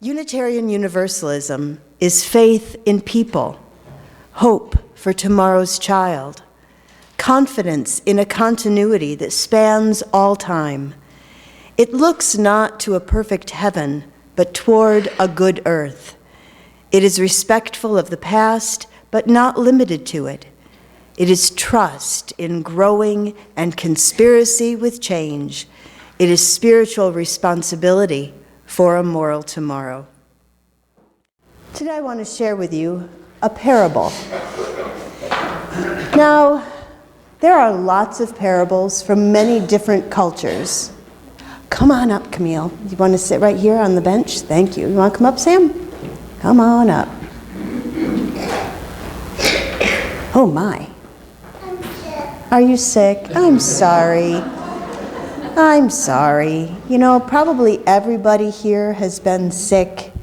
Unitarian Universalism is faith in people, hope for tomorrow's child, confidence in a continuity that spans all time. It looks not to a perfect heaven, but toward a good earth. It is respectful of the past, but not limited to it. It is trust in growing and conspiracy with change. It is spiritual responsibility for a moral tomorrow. Today I want to share with you a parable. Now, there are lots of parables from many different cultures. Come on up, Camille. You want to sit right here on the bench? Thank you. You want to come up, Sam? Come on up. Oh my. I'm sick. Are you sick? I'm sorry. I'm sorry. You know, probably everybody here has been sick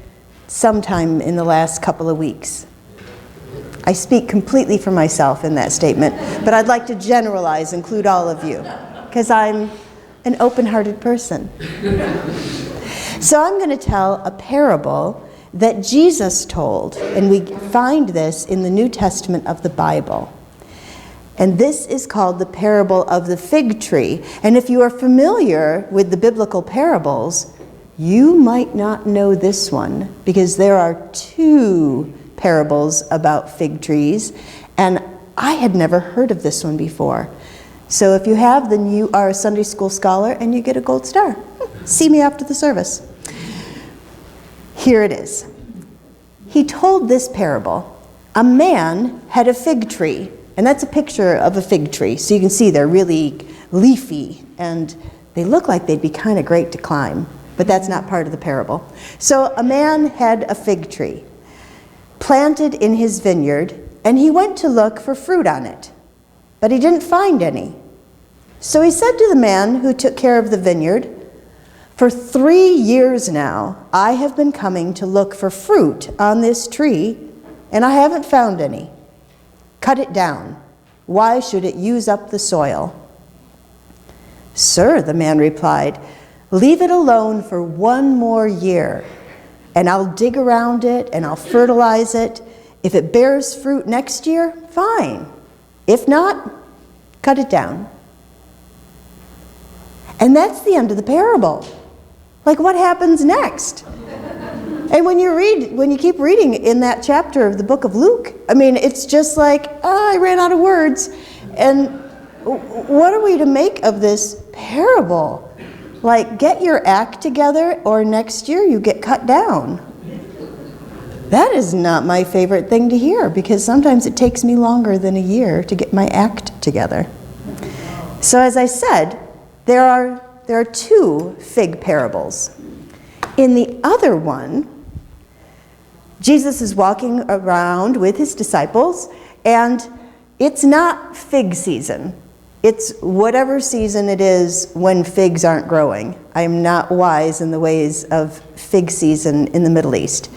sometime in the last couple of weeks. I speak completely for myself in that statement, but I'd like to generalize, include all of you, because I'm an open-hearted person. So I'm going to tell a parable that Jesus told, and we find this in the New Testament of the Bible. And this is called the parable of the fig tree. And if you are familiar with the biblical parables, you might not know this one, because there are two parables about fig trees, and I had never heard of this one before. So if you have, then you are a Sunday school scholar and you get a gold star. See me after the service. Here it is. He told this parable. A man had a fig tree, and that's a picture of a fig tree. So you can see they're really leafy, and they look like they'd be kind of great to climb, but that's not part of the parable. So a man had a fig tree planted in his vineyard, and he went to look for fruit on it, but he didn't find any. So he said to the man who took care of the vineyard, "For 3 years now, I have been coming to look for fruit on this tree, and I haven't found any. Cut it down. Why should it use up the soil?" "Sir," the man replied, "leave it alone for 1 more year, and I'll dig around it and I'll fertilize it. If it bears fruit next year, fine. If not, cut it down." And that's the end of the parable. Like, what happens next? And when you keep reading in that chapter of the book of Luke, I mean, it's just like, I ran out of words. And what are we to make of this parable? Like, get your act together, or next year you get cut down. That is not my favorite thing to hear, because sometimes it takes me longer than a year to get my act together. So as I said, there are 2 fig parables. In the other one, Jesus is walking around with his disciples, and it's not fig season. It's whatever season it is when figs aren't growing. I am not wise in the ways of fig season in the Middle East.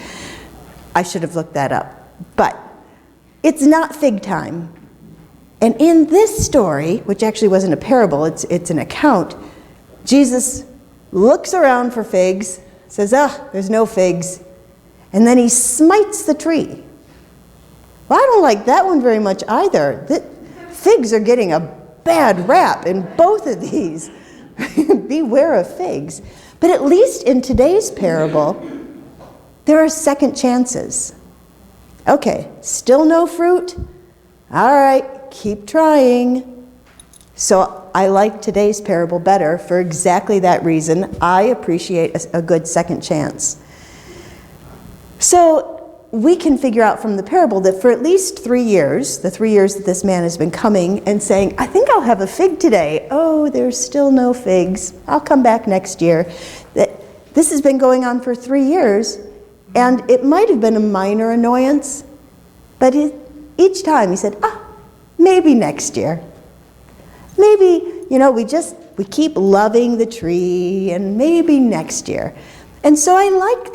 I should have looked that up. But it's not fig time. And in this story, which actually wasn't a parable, it's an account, Jesus looks around for figs, says, there's no figs, and then he smites the tree. Well, I don't like that one very much either. Figs are getting a bad rap in both of these. Beware of figs. But at least in today's parable, there are second chances. Okay, still no fruit? All right, keep trying. So I like today's parable better for exactly that reason. I appreciate a good second chance. So we can figure out from the parable that for at least 3 years, the 3 years that this man has been coming and saying, I think I'll have a fig today. Oh, there's still no figs. I'll come back next year. This has been going on for 3 years, and it might have been a minor annoyance, but each time he said, maybe next year. Maybe, we keep loving the tree, and maybe next year. And so I like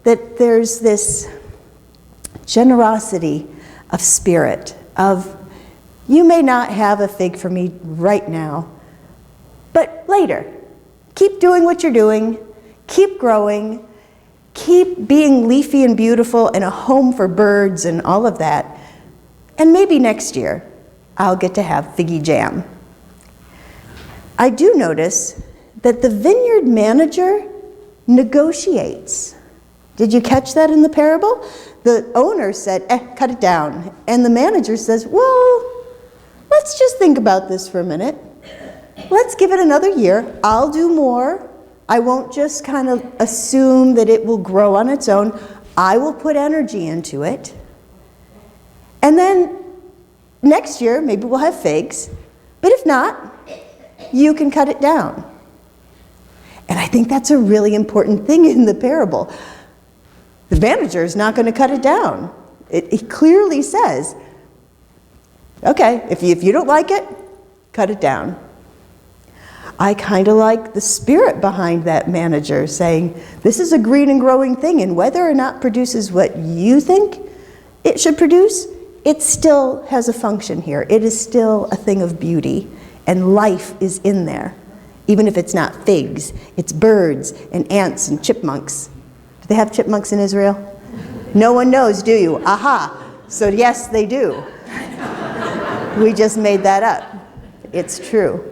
that there's this generosity of spirit, of you may not have a fig for me right now, but later. Keep doing what you're doing, keep growing, keep being leafy and beautiful and a home for birds and all of that. And maybe next year, I'll get to have figgy jam. I do notice that the vineyard manager negotiates. Did you catch that in the parable? The owner said, cut it down. And the manager says, well, let's just think about this for a minute. Let's give it another year. I'll do more. I won't just kind of assume that it will grow on its own. I will put energy into it. And then next year, maybe we'll have figs. But if not, you can cut it down. And I think that's a really important thing in the parable. The manager is not going to cut it down. It clearly says, okay, if you don't like it, cut it down. I kind of like the spirit behind that manager saying, this is a green and growing thing, and whether or not produces what you think it should produce, it still has a function here. It is still a thing of beauty, and life is in there. Even if it's not figs, it's birds and ants and chipmunks. Do they have chipmunks in Israel? No one knows, do you? Aha! So yes, they do. We just made that up. It's true.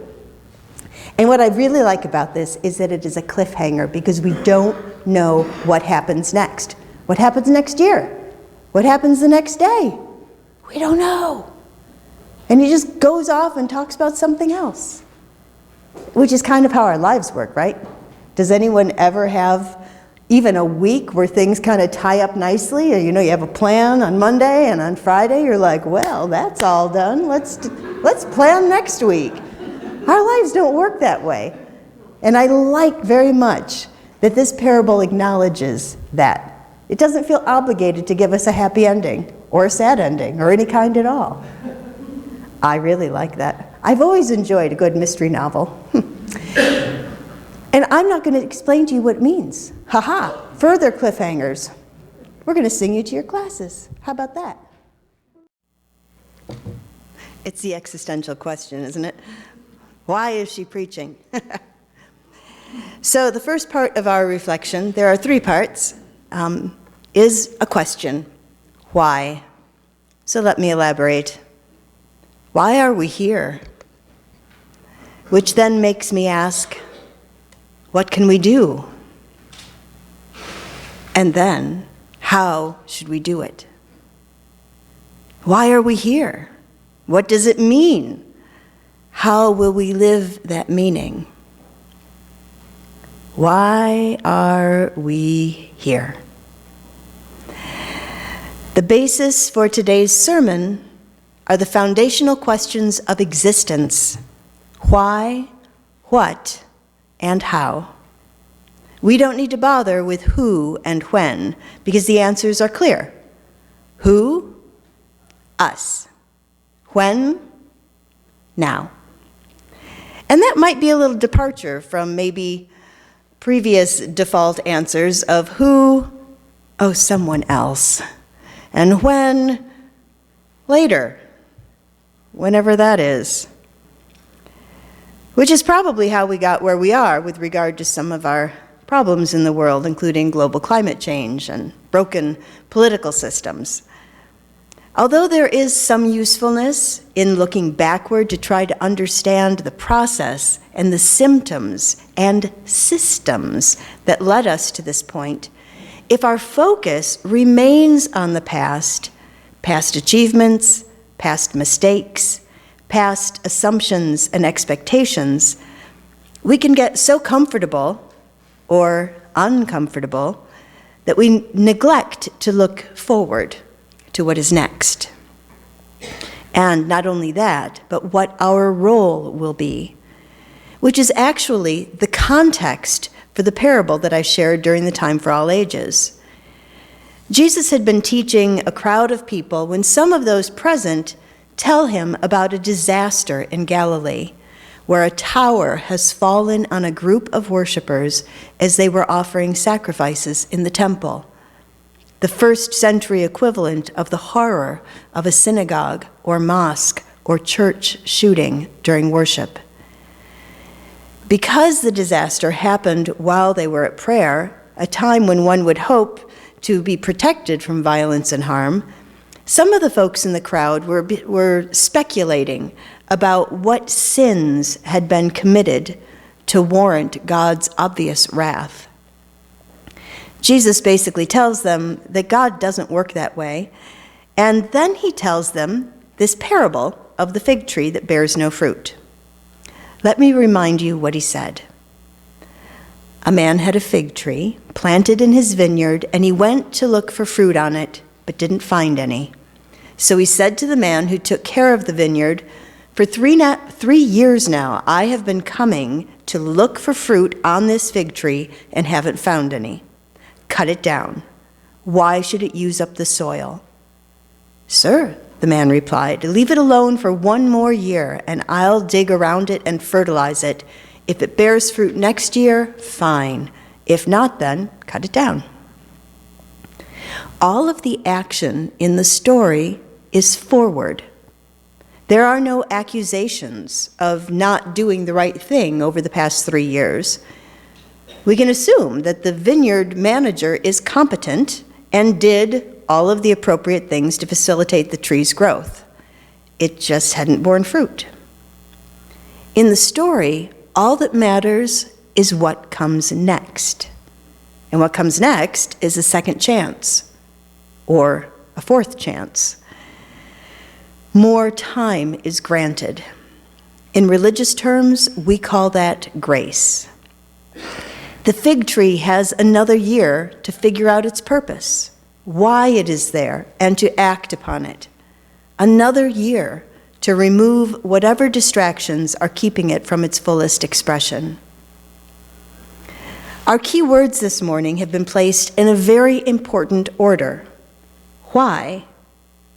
And what I really like about this is that it is a cliffhanger because we don't know what happens next. What happens next year? What happens the next day? We don't know. And he just goes off and talks about something else. Which is kind of how our lives work, right? Does anyone ever have even a week where things kind of tie up nicely? Or, you have a plan on Monday, and on Friday you're like, well, that's all done. Let's plan next week. Our lives don't work that way. And I like very much that this parable acknowledges that. It doesn't feel obligated to give us a happy ending or a sad ending or any kind at all. I really like that. I've always enjoyed a good mystery novel. And I'm not going to explain to you what it means. Further cliffhangers. We're going to sing you to your classes. How about that? It's the existential question, isn't it? Why is she preaching? So the first part of our reflection, there are 3 parts, is a question. Why? So let me elaborate. Why are we here? Which then makes me ask, what can we do? And then, how should we do it? Why are we here? What does it mean? How will we live that meaning? Why are we here? The basis for today's sermon are the foundational questions of existence. Why, what, and how. We don't need to bother with who and when, because the answers are clear. Who? Us. When? Now. And that might be a little departure from maybe previous default answers of who? Oh, someone else. And when? Later. Whenever that is. Which is probably how we got where we are with regard to some of our problems in the world, including global climate change and broken political systems. Although there is some usefulness in looking backward to try to understand the process and the symptoms and systems that led us to this point, if our focus remains on the past achievements, past mistakes, past assumptions and expectations, we can get so comfortable or uncomfortable that we neglect to look forward to what is next. And not only that, but what our role will be, which is actually the context for the parable that I shared during the Time for All Ages. Jesus had been teaching a crowd of people when some of those present tell him about a disaster in Galilee, where a tower has fallen on a group of worshipers as they were offering sacrifices in the temple, the first-century equivalent of the horror of a synagogue or mosque or church shooting during worship. Because the disaster happened while they were at prayer, a time when one would hope to be protected from violence and harm, some of the folks in the crowd were speculating about what sins had been committed to warrant God's obvious wrath. Jesus basically tells them that God doesn't work that way, and then he tells them this parable of the fig tree that bears no fruit. Let me remind you what he said. A man had a fig tree planted in his vineyard, and he went to look for fruit on it, but didn't find any. So he said to the man who took care of the vineyard, "For 3 years now I have been coming to look for fruit on this fig tree and haven't found any. Cut it down. Why should it use up the soil?" "Sir," the man replied, "leave it alone for 1 more year, and I'll dig around it and fertilize it. If it bears fruit next year, fine. If not, then cut it down." All of the action in the story is forward. There are no accusations of not doing the right thing over the past 3 years. We can assume that the vineyard manager is competent and did all of the appropriate things to facilitate the tree's growth. It just hadn't borne fruit. In the story, all that matters is what comes next. And what comes next is a second chance, or a fourth chance. More time is granted. In religious terms, we call that grace. The fig tree has another year to figure out its purpose, why it is there, and to act upon it. Another year to remove whatever distractions are keeping it from its fullest expression. Our key words this morning have been placed in a very important order. Why,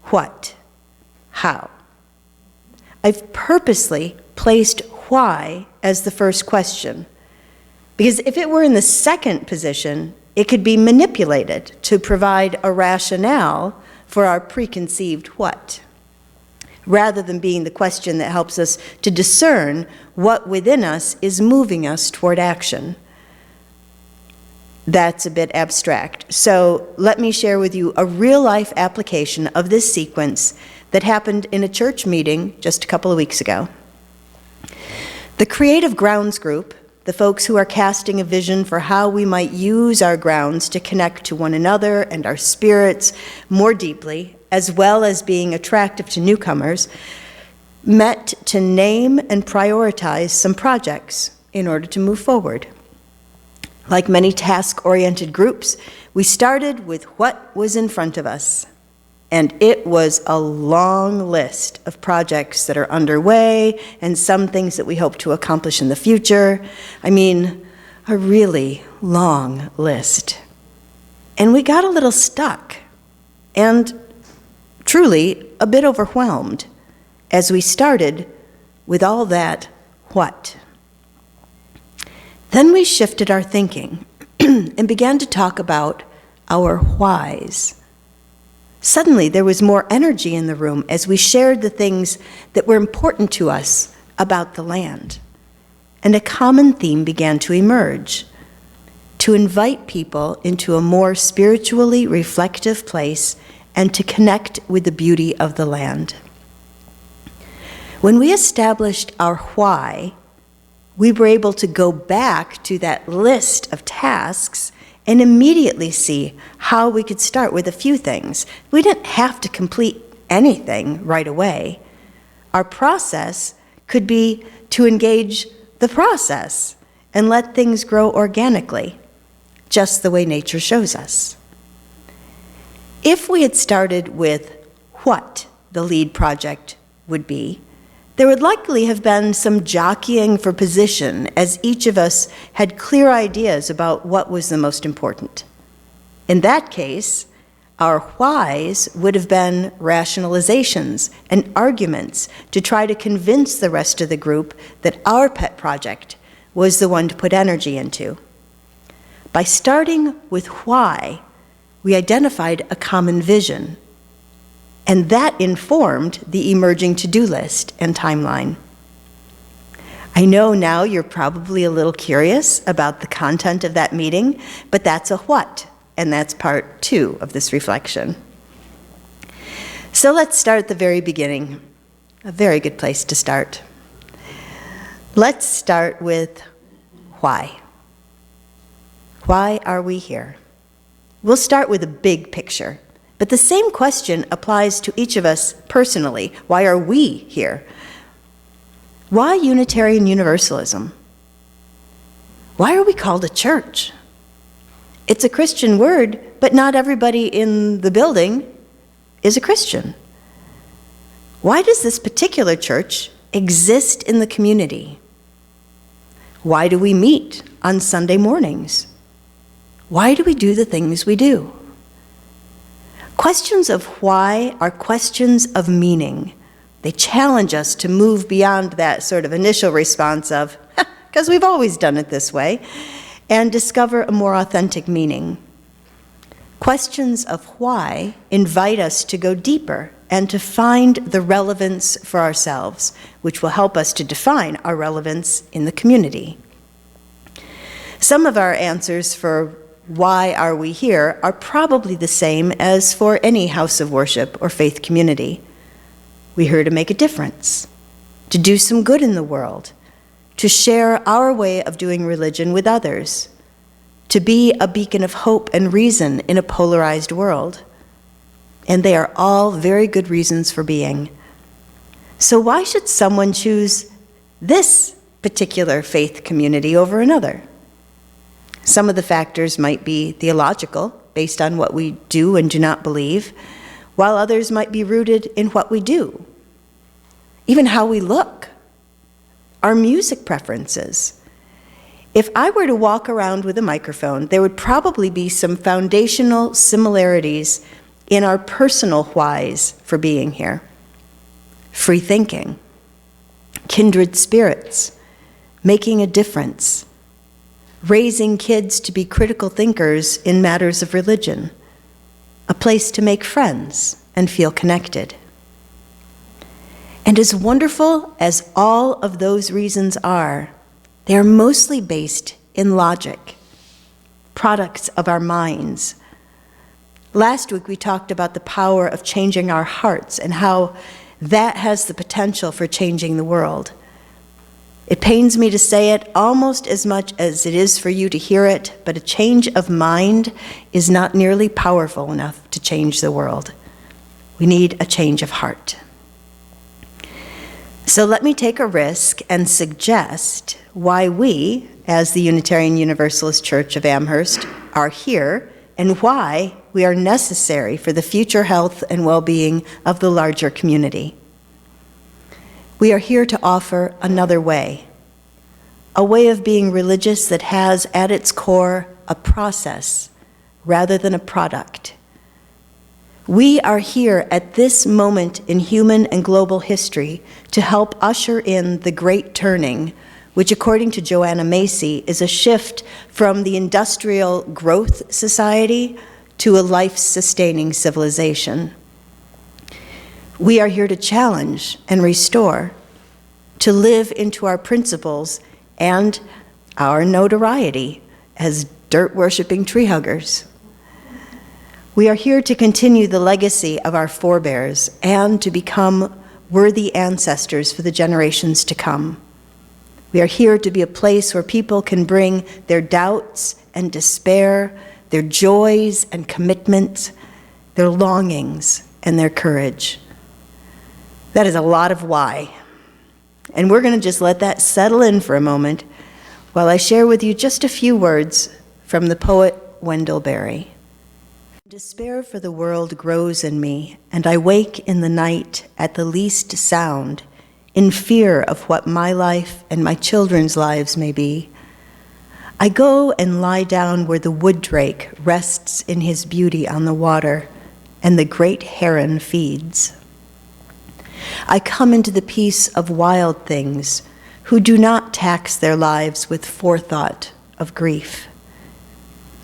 what, how. I've purposely placed why as the first question, because if it were in the second position, it could be manipulated to provide a rationale for our preconceived what, rather than being the question that helps us to discern what within us is moving us toward action. That's a bit abstract. So let me share with you a real-life application of this sequence that happened in a church meeting just a couple of weeks ago. The Creative Grounds group, the folks who are casting a vision for how we might use our grounds to connect to one another and our spirits more deeply, as well as being attractive to newcomers, met to name and prioritize some projects in order to move forward. Like many task-oriented groups, we started with what was in front of us. And it was a long list of projects that are underway and some things that we hope to accomplish in the future. I mean, a really long list. And we got a little stuck and truly a bit overwhelmed as we started with all that what. Then we shifted our thinking and began to talk about our whys. Suddenly, there was more energy in the room as we shared the things that were important to us about the land. And a common theme began to emerge: to invite people into a more spiritually reflective place and to connect with the beauty of the land. When we established our why, we were able to go back to that list of tasks and immediately see how we could start with a few things. We didn't have to complete anything right away. Our process could be to engage the process and let things grow organically, just the way nature shows us. If we had started with what the lead project would be, there would likely have been some jockeying for position as each of us had clear ideas about what was the most important. In that case, our whys would have been rationalizations and arguments to try to convince the rest of the group that our pet project was the one to put energy into. By starting with why, we identified a common vision, and that informed the emerging to-do list and timeline. I know now you're probably a little curious about the content of that meeting, but that's a what, and that's part 2 of this reflection. So let's start at the very beginning, a very good place to start. Let's start with why. Why are we here? We'll start with a big picture, but the same question applies to each of us personally. Why are we here? Why Unitarian Universalism? Why are we called a church? It's a Christian word, but not everybody in the building is a Christian. Why does this particular church exist in the community? Why do we meet on Sunday mornings? Why do we do the things we do? Questions of why are questions of meaning. They challenge us to move beyond that sort of initial response of, because we've always done it this way, and discover a more authentic meaning. Questions of why invite us to go deeper and to find the relevance for ourselves, which will help us to define our relevance in the community. Some of our answers for why are we here are probably the same as for any house of worship or faith community. We're here to make a difference, to do some good in the world, to share our way of doing religion with others, to be a beacon of hope and reason in a polarized world. And they are all very good reasons for being. So why should someone choose this particular faith community over another? Some of the factors might be theological, based on what we do and do not believe, while others might be rooted in what we do, even how we look, our music preferences. If I were to walk around with a microphone, there would probably be some foundational similarities in our personal whys for being here. Free thinking, kindred spirits, making a difference, raising kids to be critical thinkers in matters of religion, a place to make friends and feel connected. And as wonderful as all of those reasons are, they are mostly based in logic, products of our minds. Last week we talked about the power of changing our hearts and how that has the potential for changing the world. It pains me to say it almost as much as it is for you to hear it, but a change of mind is not nearly powerful enough to change the world. We need a change of heart. So let me take a risk and suggest why we, as the Unitarian Universalist Church of Amherst, are here and why we are necessary for the future health and well-being of the larger community. We are here to offer another way, a way of being religious that has at its core a process rather than a product. We are here at this moment in human and global history to help usher in the Great Turning, which according to Joanna Macy is a shift from the industrial growth society to a life-sustaining civilization. We are here to challenge and restore, to live into our principles and our notoriety as dirt-worshipping tree huggers. We are here to continue the legacy of our forebears and to become worthy ancestors for the generations to come. We are here to be a place where people can bring their doubts and despair, their joys and commitments, their longings and their courage. That is a lot of why. And we're going to just let that settle in for a moment while I share with you just a few words from the poet Wendell Berry. Despair for the world grows in me, and I wake in the night at the least sound, in fear of what my life and my children's lives may be. I go and lie down where the wood drake rests in his beauty on the water, and the great heron feeds. I come into the peace of wild things who do not tax their lives with forethought of grief.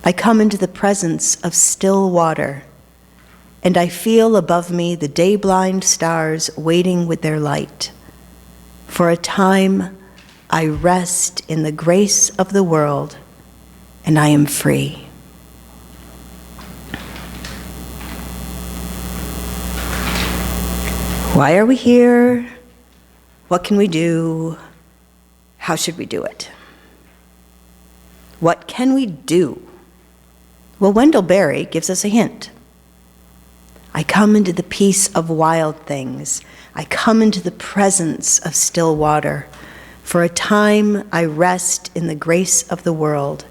I come into the presence of still water, and I feel above me the day-blind stars waiting with their light for a time I rest in the grace of the world, and I am free. Why are we here? What can we do? How should we do it? What can we do? Well, Wendell Berry gives us a hint. I come into the peace of wild things. I come into the presence of still water. For a time, I rest in the grace of the world.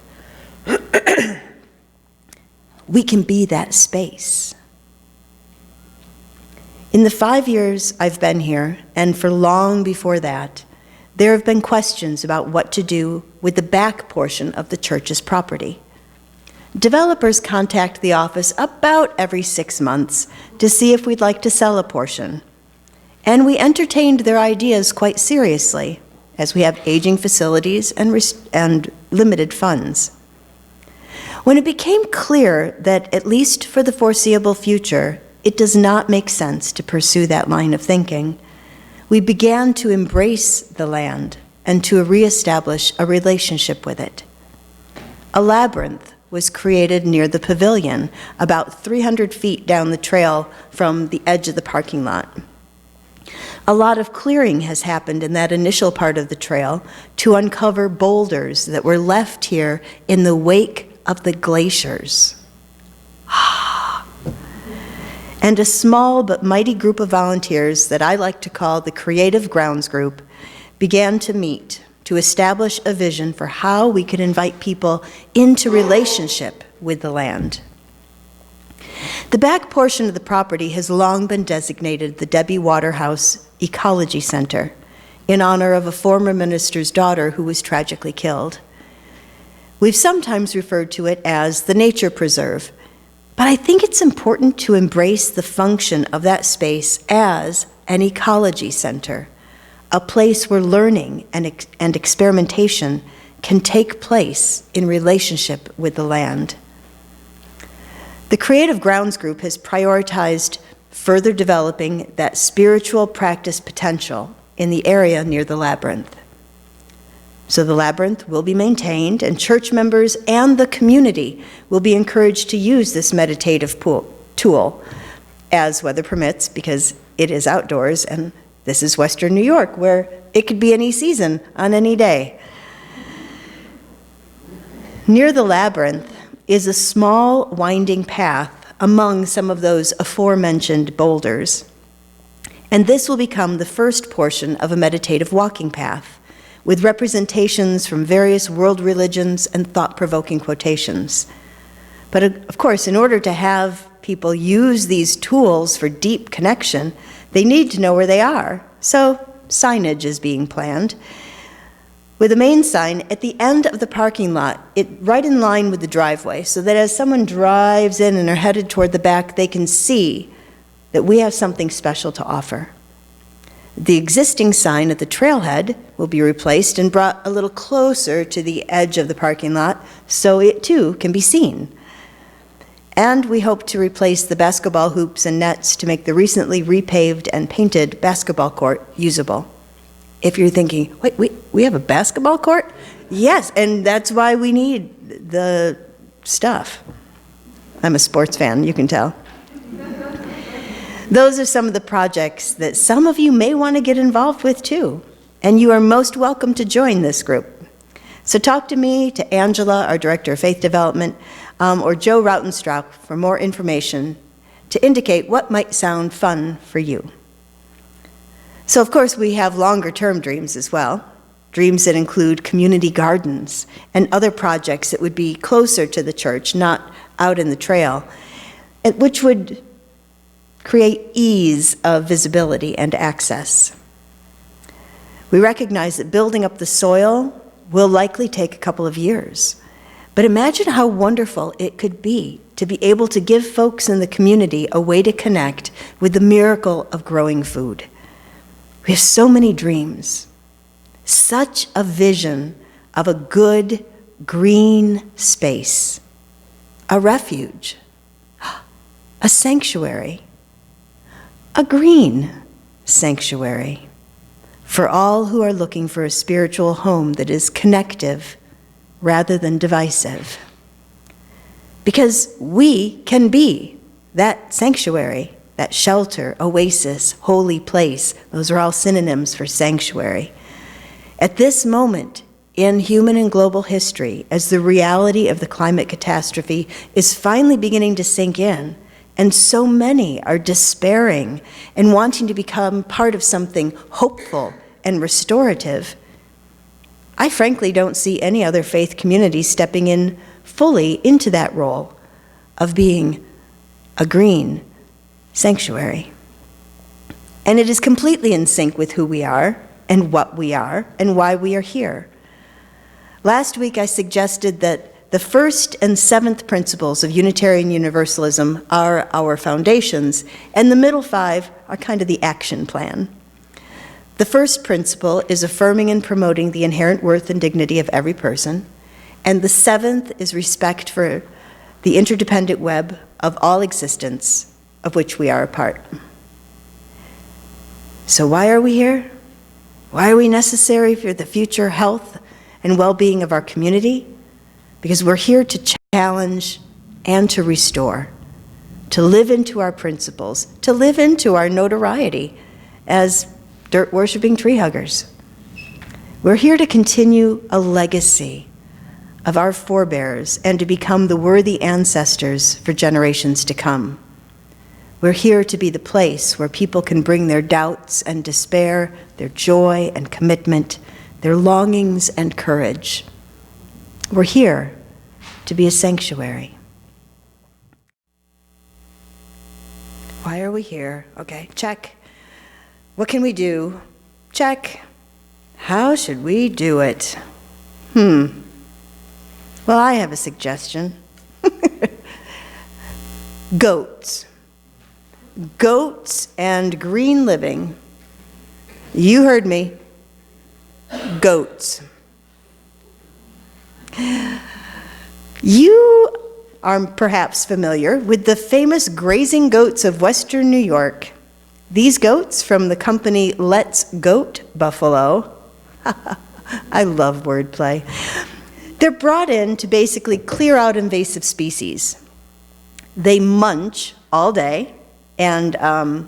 We can be that space. In the 5 years I've been here, and for long before that, there have been questions about what to do with the back portion of the church's property. Developers contact the office about every 6 months to see if we'd like to sell a portion. And we entertained their ideas quite seriously, as we have aging facilities and limited funds. When it became clear that, at least for the foreseeable future, it does not make sense to pursue that line of thinking, we began to embrace the land and to reestablish a relationship with it. A labyrinth was created near the pavilion, about 300 feet down the trail from the edge of the parking lot. A lot of clearing has happened in that initial part of the trail to uncover boulders that were left here in the wake of the glaciers. And a small but mighty group of volunteers that I like to call the Creative Grounds Group began to meet to establish a vision for how we could invite people into relationship with the land. The back portion of the property has long been designated the Debbie Waterhouse Ecology Center in honor of a former minister's daughter who was tragically killed. We've sometimes referred to it as the Nature Preserve, but I think it's important to embrace the function of that space as an ecology center, a place where learning and experimentation can take place in relationship with the land. The Creative Grounds Group has prioritized further developing that spiritual practice potential in the area near the labyrinth. So the labyrinth will be maintained, and church members and the community will be encouraged to use this meditative tool as weather permits, because it is outdoors, and this is Western New York, where it could be any season on any day. Near the labyrinth is a small winding path among some of those aforementioned boulders, and this will become the first portion of a meditative walking path, with representations from various world religions and thought-provoking quotations. But of course, in order to have people use these tools for deep connection, they need to know where they are. So signage is being planned, with a main sign at the end of the parking lot, right in line with the driveway, so that as someone drives in and are headed toward the back, they can see that we have something special to offer. The existing sign at the trailhead will be replaced and brought a little closer to the edge of the parking lot so it too can be seen. And we hope to replace the basketball hoops and nets to make the recently repaved and painted basketball court usable. If you're thinking, wait, we have a basketball court? Yes, and that's why we need the stuff. I'm a sports fan, you can tell. Those are some of the projects that some of you may want to get involved with too, and you are most welcome to join this group. So talk to me, to Angela, our Director of Faith Development, or Joe Rautenstrauch for more information to indicate what might sound fun for you. So of course we have longer-term dreams as well, dreams that include community gardens and other projects that would be closer to the church, not out in the trail, which would create ease of visibility and access. We recognize that building up the soil will likely take a couple of years, but imagine how wonderful it could be to be able to give folks in the community a way to connect with the miracle of growing food. We have so many dreams, such a vision of a good, green space, a refuge, a sanctuary, a green sanctuary, for all who are looking for a spiritual home that is connective rather than divisive. Because we can be that sanctuary, that shelter, oasis, holy place. Those are all synonyms for sanctuary. At this moment in human and global history, as the reality of the climate catastrophe is finally beginning to sink in, and so many are despairing and wanting to become part of something hopeful and restorative, I frankly don't see any other faith community stepping in fully into that role of being a green sanctuary. And it is completely in sync with who we are and what we are and why we are here. Last week I suggested that the first and seventh principles of Unitarian Universalism are our foundations, and the middle five are kind of the action plan. The first principle is affirming and promoting the inherent worth and dignity of every person, and the seventh is respect for the interdependent web of all existence of which we are a part. So why are we here? Why are we necessary for the future health and well-being of our community? Because we're here to challenge and to restore, to live into our principles, to live into our notoriety as dirt-worshipping tree huggers. We're here to continue a legacy of our forebears and to become the worthy ancestors for generations to come. We're here to be the place where people can bring their doubts and despair, their joy and commitment, their longings and courage. We're here to be a sanctuary. Why are we here? Okay, check. What can we do? Check. How should we do it? Well, I have a suggestion. Goats. Goats and green living. You heard me. Goats. You are perhaps familiar with the famous grazing goats of Western New York. These goats from the company Let's Goat Buffalo. I love wordplay. They're brought in to basically clear out invasive species. They munch all day and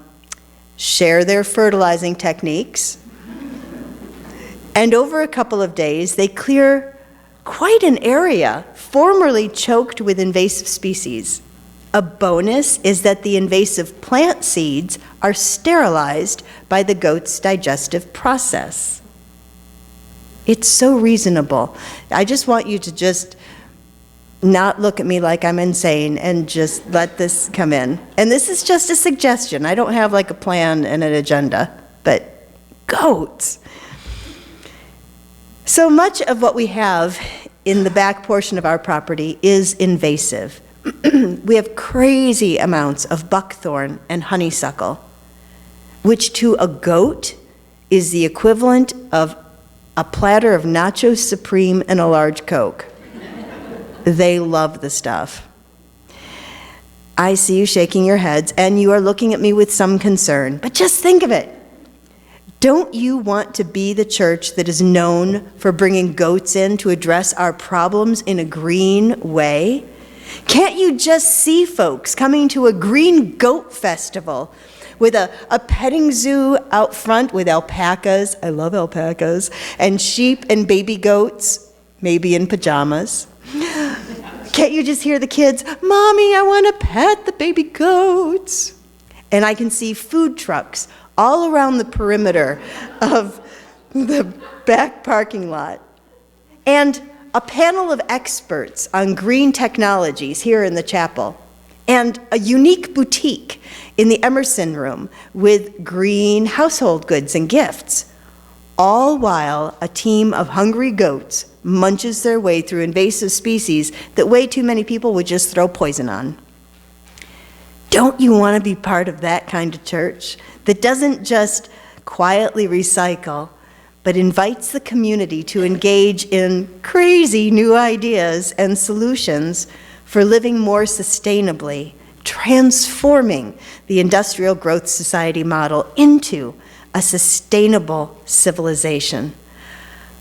share their fertilizing techniques. And over a couple of days, they clear quite an area formerly choked with invasive species. A bonus is that the invasive plant seeds are sterilized by the goat's digestive process. It's so reasonable. I just want you to just not look at me like I'm insane and just let this come in. And this is just a suggestion. I don't have like a plan and an agenda, but goats. So much of what we have in the back portion of our property is invasive. We have crazy amounts of buckthorn and honeysuckle, which to a goat is the equivalent of a platter of nachos supreme and a large Coke. They love the stuff. I see you shaking your heads, and you are looking at me with some concern, but just think of it. Don't you want to be the church that is known for bringing goats in to address our problems in a green way? Can't you just see folks coming to a green goat festival with a petting zoo out front with alpacas, I love alpacas, and sheep and baby goats, maybe in pajamas? Can't you just hear the kids, "Mommy, I want to pet the baby goats"? And I can see food trucks all around the perimeter of the back parking lot. And a panel of experts on green technologies here in the chapel. And a unique boutique in the Emerson room with green household goods and gifts. All while a team of hungry goats munches their way through invasive species that way too many people would just throw poison on. Don't you want to be part of that kind of church that doesn't just quietly recycle, but invites the community to engage in crazy new ideas and solutions for living more sustainably, transforming the industrial growth society model into a sustainable civilization.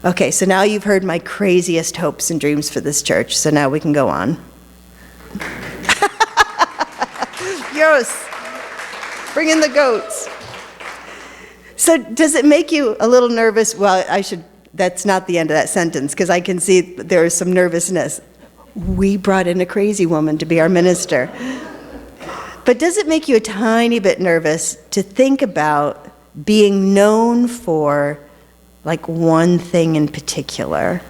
Okay, so now you've heard my craziest hopes and dreams for this church, so now we can go on. Yes, bring in the goats. So does it make you a little nervous? Well, that's not the end of that sentence, because I can see there is some nervousness. We brought in a crazy woman to be our minister. But does it make you a tiny bit nervous to think about being known for like one thing in particular?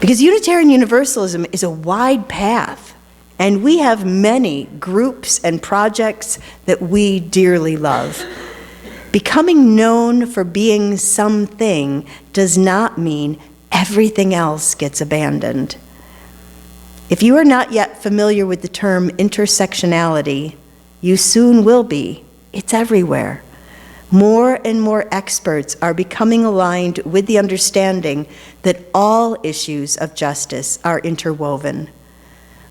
Because Unitarian Universalism is a wide path, and we have many groups and projects that we dearly love. Becoming known for being something does not mean everything else gets abandoned. If you are not yet familiar with the term intersectionality, you soon will be. It's everywhere. More and more experts are becoming aligned with the understanding that all issues of justice are interwoven.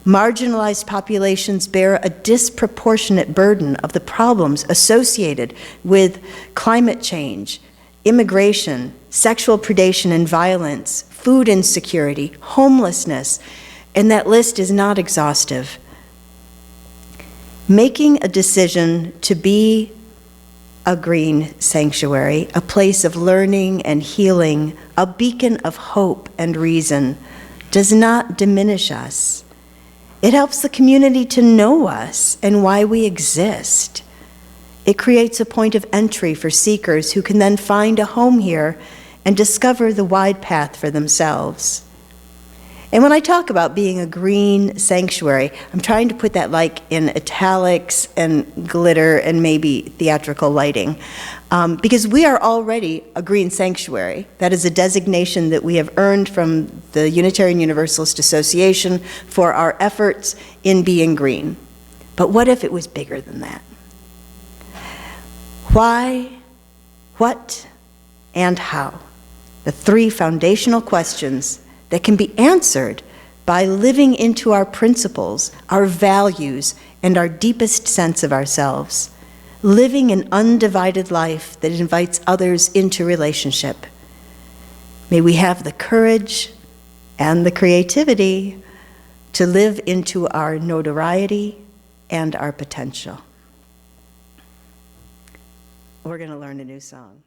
Marginalized populations bear a disproportionate burden of the problems associated with climate change, immigration, sexual predation and violence, food insecurity, homelessness, and that list is not exhaustive. Making a decision to be a green sanctuary, a place of learning and healing, a beacon of hope and reason, does not diminish us. It helps the community to know us and why we exist. It creates a point of entry for seekers who can then find a home here and discover the wide path for themselves. And when I talk about being a green sanctuary, I'm trying to put that like in italics and glitter and maybe theatrical lighting, because we are already a green sanctuary. That is a designation that we have earned from the Unitarian Universalist Association for our efforts in being green. But what if it was bigger than that? Why, what, and how? The three foundational questions that can be answered by living into our principles, our values, and our deepest sense of ourselves. Living an undivided life that invites others into relationship. May we have the courage and the creativity to live into our notoriety and our potential. We're going to learn a new song.